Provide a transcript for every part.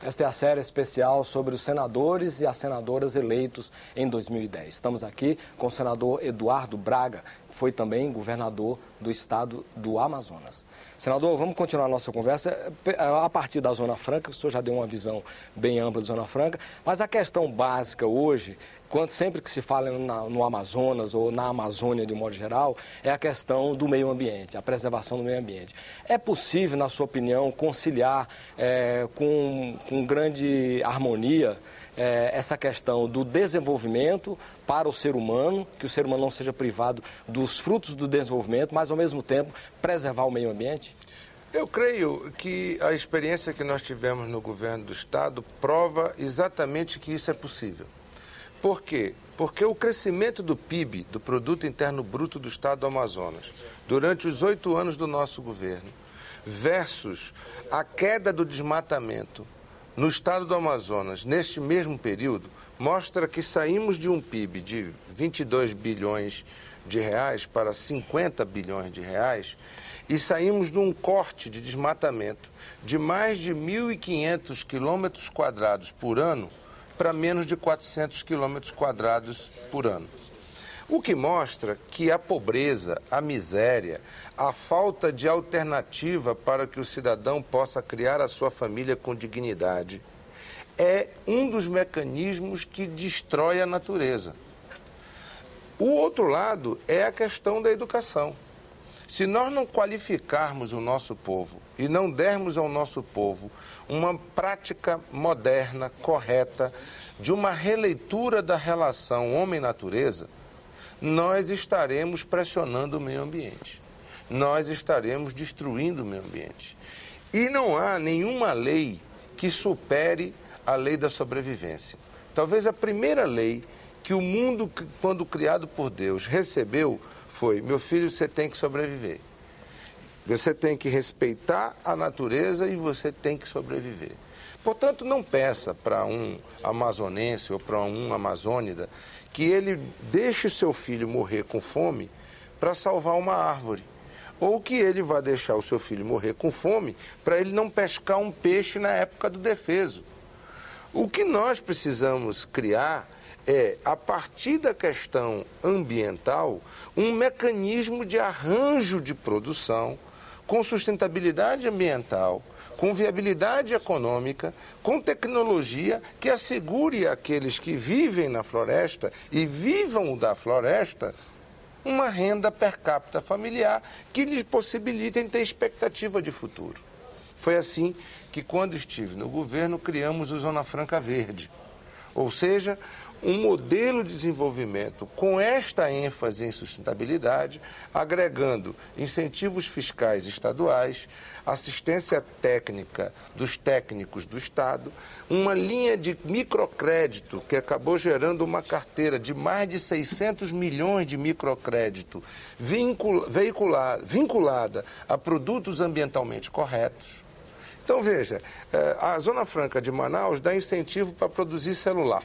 Esta é a série especial sobre os senadores e as senadoras eleitos em 2010. Estamos aqui com o senador Eduardo Braga, que foi também governador do estado do Amazonas. Senador, vamos continuar a nossa conversa a partir da Zona Franca. O senhor já deu uma visão bem ampla da Zona Franca, mas a questão básica hoje, sempre que se fala no Amazonas ou na Amazônia de modo geral, é a questão do meio ambiente, a preservação do meio ambiente. É possível, na sua opinião, conciliar com grande harmonia essa questão do desenvolvimento para o ser humano, que o ser humano não seja privado dos frutos do desenvolvimento, mas ao mesmo tempo preservar o meio ambiente? Eu creio que a experiência que nós tivemos no governo do estado prova exatamente que isso é possível. Por quê? Porque o crescimento do PIB, do Produto Interno Bruto do estado do Amazonas, durante os 8 anos do nosso governo, versus a queda do desmatamento no estado do Amazonas, neste mesmo período, mostra que saímos de um PIB de 22 bilhões de reais para 50 bilhões de reais e saímos de um corte de desmatamento de mais de 1.500 quilômetros quadrados por ano para menos de 400 quilômetros quadrados por ano. O que mostra que a pobreza, a miséria, a falta de alternativa para que o cidadão possa criar a sua família com dignidade é um dos mecanismos que destrói a natureza. O outro lado é a questão da educação. Se nós não qualificarmos o nosso povo e não dermos ao nosso povo uma prática moderna, correta, de uma releitura da relação homem-natureza, nós estaremos pressionando o meio ambiente. Nós estaremos destruindo o meio ambiente. E não há nenhuma lei que supere a lei da sobrevivência. Talvez a primeira lei que o mundo, quando criado por Deus, recebeu foi: meu filho, você tem que sobreviver. Você tem que respeitar a natureza e você tem que sobreviver. Portanto, não peça para um amazonense ou para um amazônida que ele deixe o seu filho morrer com fome para salvar uma árvore. Ou que ele vá deixar o seu filho morrer com fome para ele não pescar um peixe na época do defeso. O que nós precisamos criar é, a partir da questão ambiental, um mecanismo de arranjo de produção com sustentabilidade ambiental, com viabilidade econômica, com tecnologia que assegure àqueles que vivem na floresta e vivam da floresta uma renda per capita familiar que lhes possibilitem ter expectativa de futuro. Foi assim que, quando estive no governo, criamos o Zona Franca Verde, ou seja, um modelo de desenvolvimento com esta ênfase em sustentabilidade, agregando incentivos fiscais estaduais, assistência técnica dos técnicos do Estado, uma linha de microcrédito que acabou gerando uma carteira de mais de 600 milhões de microcrédito vinculada a produtos ambientalmente corretos. Então, veja, a Zona Franca de Manaus dá incentivo para produzir celular.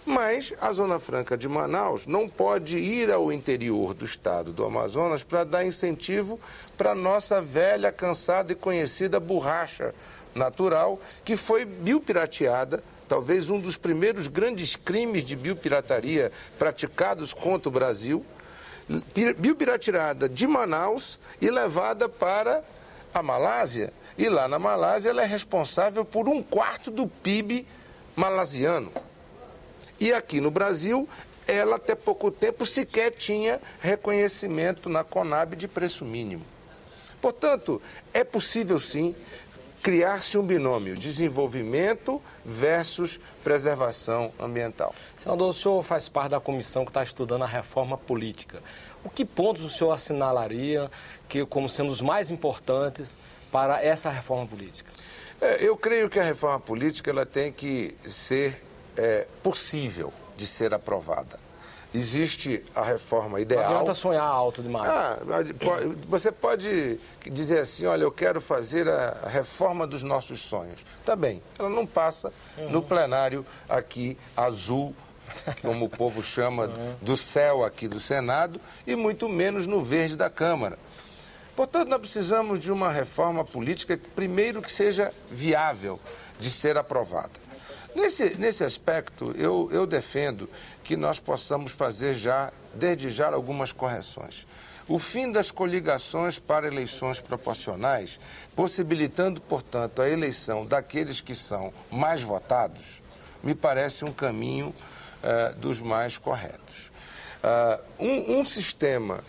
Mas a Zona Franca de Manaus não pode ir ao interior do estado do Amazonas para dar incentivo para a nossa velha, cansada e conhecida borracha natural, que foi biopirateada, talvez um dos primeiros grandes crimes de biopirataria praticados contra o Brasil, biopirateada de Manaus e levada para a Malásia. E lá na Malásia ela é responsável por 1/4 do PIB malasiano. E aqui no Brasil, ela até pouco tempo sequer tinha reconhecimento na Conab de preço mínimo. Portanto, é possível sim criar-se um binômio, desenvolvimento versus preservação ambiental. Senador, o senhor faz parte da comissão que está estudando a reforma política. O que pontos o senhor assinalaria como sendo os mais importantes para essa reforma política? Eu creio que a reforma política ela tem que ser possível de ser aprovada. Existe a reforma ideal. Não adianta sonhar alto demais. Você pode dizer assim: olha, eu quero fazer a reforma dos nossos sonhos. Tá bem, ela não passa no plenário aqui azul, como o povo chama, do céu aqui do Senado, e muito menos no verde da Câmara. Portanto, nós precisamos de uma reforma política, primeiro, que seja viável de ser aprovada. Nesse aspecto, eu defendo que nós possamos fazer desde já, algumas correções. O fim das coligações para eleições proporcionais, possibilitando, portanto, a eleição daqueles que são mais votados, me parece um caminho dos mais corretos. Um sistema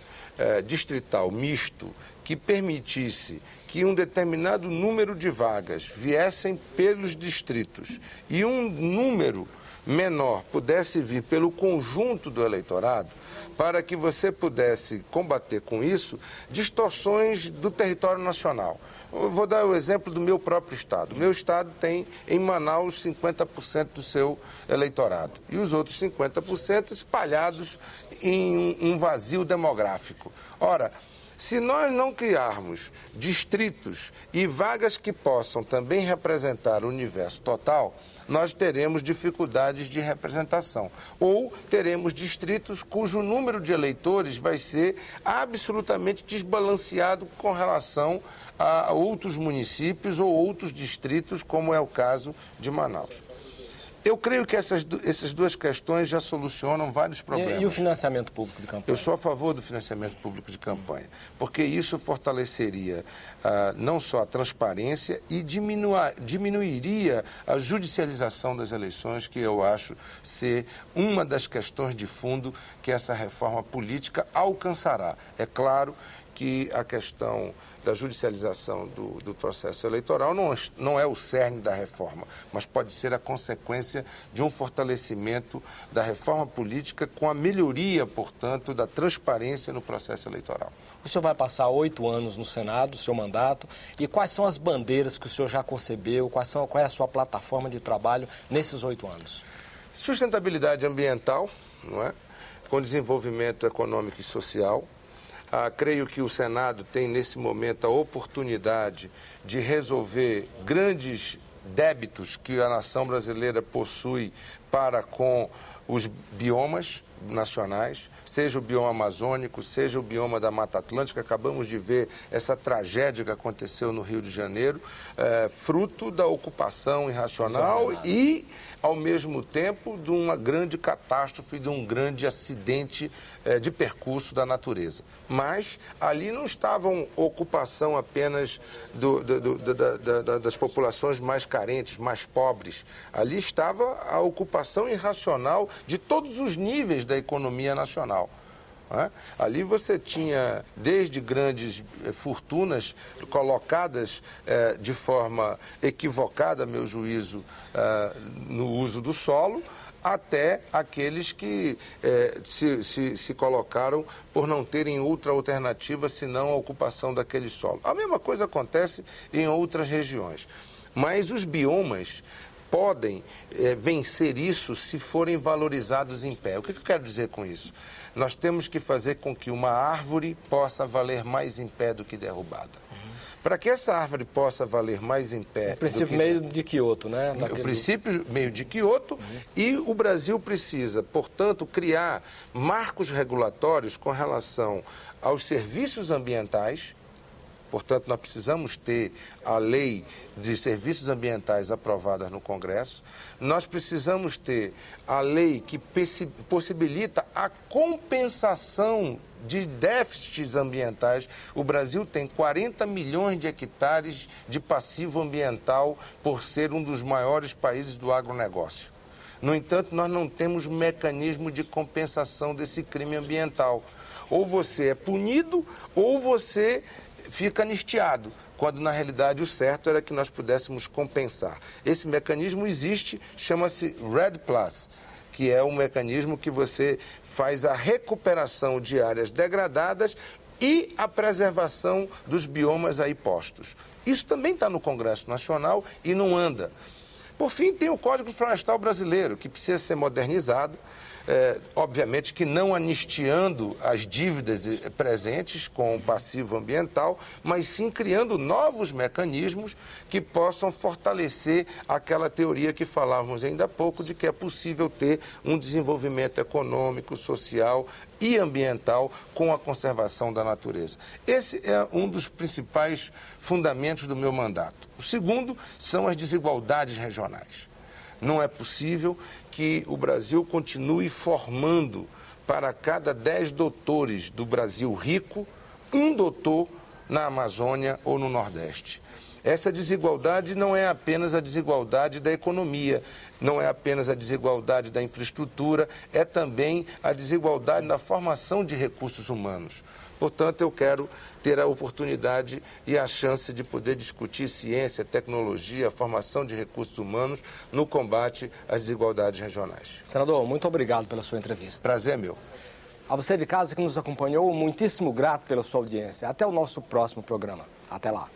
distrital misto que permitisse que um determinado número de vagas viessem pelos distritos e um número menor pudesse vir pelo conjunto do eleitorado, para que você pudesse combater com isso distorções do território nacional. Eu vou dar o exemplo do meu próprio estado. O meu estado tem em Manaus 50% do seu eleitorado e os outros 50% espalhados em um vazio demográfico. Ora, se nós não criarmos distritos e vagas que possam também representar o universo total, nós teremos dificuldades de representação. Ou teremos distritos cujo número de eleitores vai ser absolutamente desbalanceado com relação a outros municípios ou outros distritos, como é o caso de Manaus. Eu creio que essas duas questões já solucionam vários problemas. E o financiamento público de campanha? Eu sou a favor do financiamento público de campanha, porque isso fortaleceria não só a transparência e diminuiria a judicialização das eleições, que eu acho ser uma das questões de fundo que essa reforma política alcançará. É claro que a questão da judicialização do processo eleitoral não é o cerne da reforma, mas pode ser a consequência de um fortalecimento da reforma política com a melhoria, portanto, da transparência no processo eleitoral. O senhor vai passar 8 anos no Senado, seu mandato, e quais são as bandeiras que o senhor já concebeu, qual é a sua plataforma de trabalho nesses 8 anos? Sustentabilidade ambiental, não é? Com desenvolvimento econômico e social. Creio que o Senado tem, nesse momento, a oportunidade de resolver grandes débitos que a nação brasileira possui para com os biomas nacionais, seja o bioma amazônico, seja o bioma da Mata Atlântica. Acabamos de ver essa tragédia que aconteceu no Rio de Janeiro, fruto da ocupação irracional e, ao mesmo tempo, de uma grande catástrofe, de um grande acidente de percurso da natureza. Mas ali não estavam ocupação apenas das populações mais carentes, mais pobres. Ali estava a ocupação irracional de todos os níveis da economia nacional. Ali você tinha desde grandes fortunas colocadas de forma equivocada, a meu juízo, no uso do solo, até aqueles que se colocaram por não terem outra alternativa senão a ocupação daquele solo. A mesma coisa acontece em outras regiões. Mas os biomas podem vencer isso se forem valorizados em pé. O que eu quero dizer com isso? Nós temos que fazer com que uma árvore possa valer mais em pé do que derrubada. Para que essa árvore possa valer mais em pé... O princípio meio de Kyoto, né? O princípio meio de Kyoto. E o Brasil precisa, portanto, criar marcos regulatórios com relação aos serviços ambientais. Portanto, nós precisamos ter a lei de serviços ambientais aprovada no Congresso. Nós precisamos ter a lei que possibilita a compensação de déficits ambientais. O Brasil tem 40 milhões de hectares de passivo ambiental por ser um dos maiores países do agronegócio. No entanto, nós não temos mecanismo de compensação desse crime ambiental. Ou você é punido, ou você fica anistiado, quando na realidade o certo era que nós pudéssemos compensar. Esse mecanismo existe, chama-se REDD+, que é um mecanismo que você faz a recuperação de áreas degradadas e a preservação dos biomas aí postos. Isso também está no Congresso Nacional e não anda. Por fim, tem o Código Florestal Brasileiro, que precisa ser modernizado. obviamente que não anistiando as dívidas presentes com o passivo ambiental, mas sim criando novos mecanismos que possam fortalecer aquela teoria que falávamos ainda há pouco, de que é possível ter um desenvolvimento econômico, social e ambiental com a conservação da natureza. Esse é um dos principais fundamentos do meu mandato. O segundo são as desigualdades regionais. Não é possível que o Brasil continue formando para cada 10 doutores do Brasil rico, um doutor na Amazônia ou no Nordeste. Essa desigualdade não é apenas a desigualdade da economia, não é apenas a desigualdade da infraestrutura, é também a desigualdade na formação de recursos humanos. Portanto, eu quero ter a oportunidade e a chance de poder discutir ciência, tecnologia, formação de recursos humanos no combate às desigualdades regionais. Senador, muito obrigado pela sua entrevista. Prazer é meu. A você de casa que nos acompanhou, muitíssimo grato pela sua audiência. Até o nosso próximo programa. Até lá.